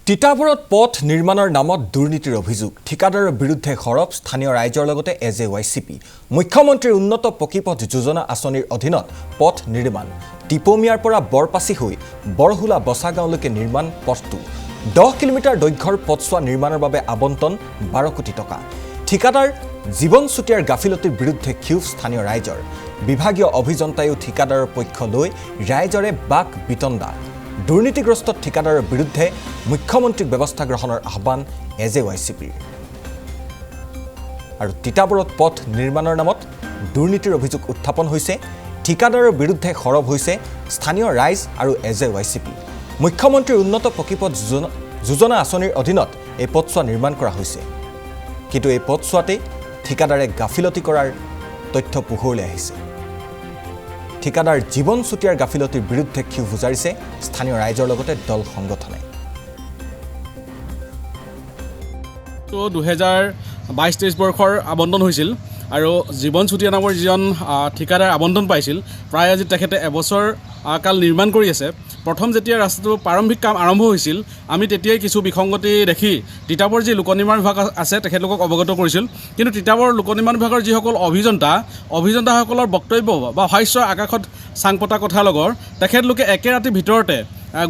তিতাবৰত পথ নিৰ্মাণৰ নামত দুৰ্নীতিৰ অভিযোগ ঠিকাদাৰৰ বিৰুদ্ধে সৰব স্থানীয় ৰাইজৰ লগতে এজেৱাইচিপি মুখ্যমন্ত্ৰীৰ উন্নত পকীপথ যোজনা আঁচনিৰ অধীনত পথ নিৰ্মাণ টিপমিয়াৰ পৰা বৰপাচি হৈ বৰহুলা বছাগাঁওলৈকে নিৰ্মাণ পথটো 10 কিলোমিটাৰ দৈৰ্ঘ্যৰ পথছোৱা নিৰ্মাণৰ বাবে আবণ্টন 12 কোটি টকা ঠিকাদাৰ জীৱন চুতীয়াৰ গাফিলতিৰ বিৰুদ্ধে ক্ষোভ স্থানীয় ৰাইজৰ বিভাগীয় অভিযন্তায়ো ঠিকাদাৰৰ পক্ষ লৈ ৰাইজৰে বাক বিতণ্ডা দুৰ্নীতিগ্ৰস্ত ঠিকাদাৰৰ বিৰুদ্ধে মুখ্যমন্ত্ৰীক ব্যৱস্থা গ্ৰহণৰ আহ্বান এজেৱাইচিপিৰ আৰু তিতাবৰত পথ নিৰ্মাণৰ নামত দুৰ্নীতিৰ অভিযোগ উত্থাপন হৈছে ঠিকাদাৰৰ বিৰুদ্ধে সৰব হৈছে স্থানীয় ৰাইজ আৰু এজেৱাইচিপি মুখ্যমন্ত্ৰীৰ উন্নত পকীপথ যোজনা আঁচনিৰ অধীনত এই পথছোৱা নিৰ্মাণ কৰা হৈছে কিন্তু এই পথছোৱাতে ঠিকাদাৰে গাফিলতি কৰাৰ তথ্য পোহৰলৈ আহিছে ঠিকাদাৰ জীৱন চুতীয়াৰ গাফিলতিৰ বিৰুদ্ধে ক্ষোভ উজাৰিছে স্থানীয় ৰাইজৰ লগতে দল সংগঠনে 2022-23 বৰ্ষৰ আবণ্টন হৈছিল আৰু জীৱন চুতীয়া নামৰ যিজন ঠিকাদাৰ আবণ্টন পাইছিল প্ৰায় আজি তেখেতে এবছৰ কাল নিৰ্মাণ কৰি আছে প্ৰথম যেতিয়া ৰাস্তাটো প্ৰাৰম্ভিক কাম আৰম্ভ হৈছিল আমি তেতিয়াই কিছু বিসংগতি দেখি তিতাবৰ যি লোক নিৰ্মাণ বিভাগ আছে তেখেতলোকক অৱগত কৰিছিল কিন্তু তিতাবৰ লোক নিৰ্মাণ বিভাগৰ যিসকল অভিযন্তাসকলৰ বক্তব্য বা হাস্য আকাশত চাং পতা কথা লগৰ তেখেতলোকে একে ৰাতিৰ ভিতৰতে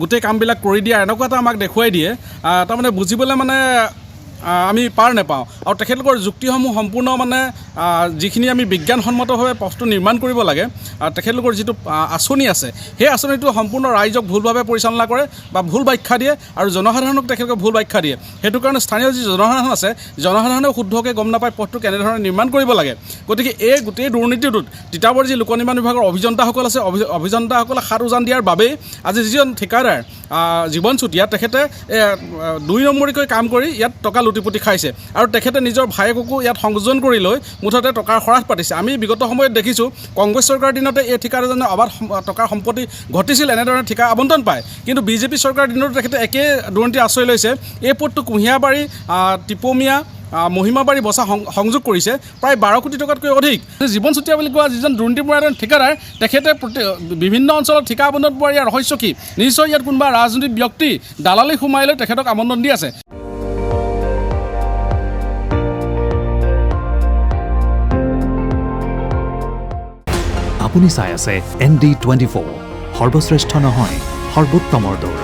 গোটেই কামবিলাক কৰি দিয়া এনেকুৱা এটা আমাক দেখুৱাই দিয়ে তাৰমানে বুজিবলৈ মানে আমি পাৰ নাপাওঁ আৰু তেখেতলোকৰ যুক্তিসমূহ সম্পূৰ্ণ মানে যিখিনি আমি বিজ্ঞানসন্মতভাৱে পথটো নিৰ্মাণ কৰিব লাগে তেখেতলোকৰ যিটো আঁচনি আছে সেই আঁচনিটো সম্পূৰ্ণ ৰাইজক ভুলভাৱে পৰিচালনা কৰে বা ভুল ব্যাখ্যা দিয়ে আৰু জনসাধাৰণক তেখেতলোকে ভুল ব্যাখ্যা দিয়ে সেইটো কাৰণে স্থানীয় যি জনসাধাৰণ আছে জনসাধাৰণেও শুদ্ধকৈ গম নাপায় পথটো কেনেধৰণে নিৰ্মাণ কৰিব লাগে গতিকে এই গোটেই দুৰ্নীতিটোত তিতাবৰ যি লোক নিৰ্মাণ বিভাগৰ অভিযন্তাসকল আছে অভিযন্তাসকলে হাত উজান দিয়াৰ বাবেই আজি যিজন ঠিকাদাৰ জীৱন চুতীয়া তেখেতে 2 নম্বৰীকৈ কাম কৰি ইয়াত টকা লুটিপুটি খাইছে আৰু তেখেতে নিজৰ ভায়েককো ইয়াত সংযোজন কৰি লৈ মুঠতে টকাৰ খৰাচ পাতিছে আমি বিগত সময়ত দেখিছোঁ কংগ্ৰেছ চৰকাৰৰ দিনতে এই ঠিকাদাৰজনে অবাধ টকাৰ সম্পত্তি ঘটিছিল এনেধৰণে ঠিকা আবণ্টন পায় কিন্তু বিজেপি চৰকাৰৰ দিনতো তেখেতে একে দুৰ্নীতি আশ্ৰয় লৈছে এই পথটো কুঁহিয়াবাৰী টিপমিয়া মহিমাবাৰী বছা সংযোগ কৰিছে প্ৰায় 12 কোটি টকাতকৈ অধিক জীৱন চুতীয়া বুলি কোৱা যিজন দুৰ্নীতিপৰায়ণ ঠিকাদাৰ তেখেতে বিভিন্ন অঞ্চলত ঠিকা আবণ্টন পোৱাৰ ইয়াৰ ৰহস্য কি নিশ্চয় ইয়াত কোনোবা ৰাজনৈতিক ব্যক্তি দালালি সোমাই লৈ তেখেতক আবণ্টন দি আছে আপুনি চাই আছে ND24 সৰ্বশ্ৰেষ্ঠ নহয় সৰ্বোত্তমৰ দৌৰ